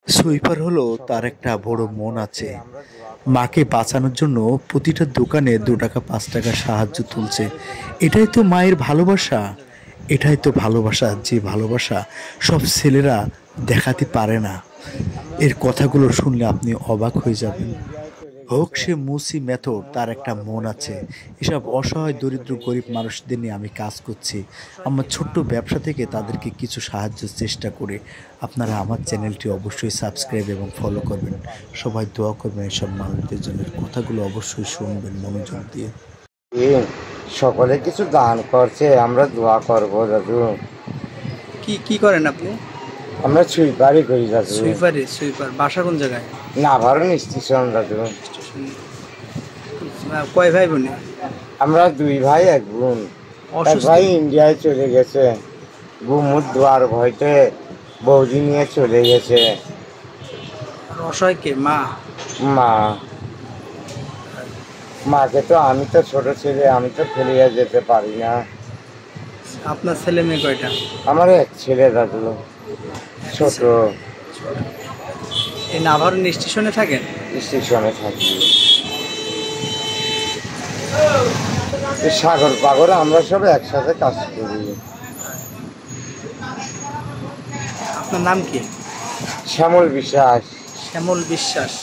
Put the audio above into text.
Sweeper হলো তার একটা বড় মন আছে। মাকে বাঁচানোর জন্য প্রতিটা দোকানে ২ টাকা ৫ টাকা সাহায্য তুলছে। এটাই তো মায়ের ভালোবাসা। এটাই তো ভালোবাসা, যে ভালোবাসা সব ছেলেরা দেখাতে পারে না। এর কথাগুলো শুনলে আপনি অবাক হয়ে যাবেন। হোক সে মুসি মেথর, তার একটা মন আছে। এসব অসহায় দরিদ্র গরিব মানুষদের নিয়ে আমি কাজ করছি। আমার ছোট্ট ব্যবসা থেকে তাদেরকে কিছু সাহায্যের চেষ্টা করে। আপনারা আমার চ্যানেলটি অবশ্যই সাবস্ক্রাইব এবং ফলো করবেন। সবাই দোয়া করবেন এসব মানুষদের জন্য। কথাগুলো অবশ্যই শুনবেন মনোযোগ দিয়ে। এ, সকলে কিছু দান করছে, আমরা দোয়া করবো দাদু। কি কি করেন আপনি? আমরা সুইপারই করি দাদু। সুইপার বাসা কোন জায়গায়? নাভারণ স্টেশন দাদু। স্টেশন। কয় ভাই বোনে? আমরা 2 ভাই 1 বোন। এক অসুস্থ? ভাই ইন্ডিয়ায় চলে গেছে, গুমুর দোয়ার ভয়তে বৌদি নিয়ে চলে গেছে। আর অসহায় কে? মা? মা, মাকে তো আমি তো ছোট ছেলে, আমি তো ফেলিয়ে যেতে পারি না। আপনার ছেলে মেয়ে কয়টা? আমার 1 ছেলে দাদু, ছোট। এই নাভারণ স্টেশনে থাকেন? স্টেশনে থাকি। এই সাগর পাগর আমরা সব একসাথে কাজ করি। আপনার নাম কি? শ্যামল বিশ্বাস। শ্যামল বিশ্বাস।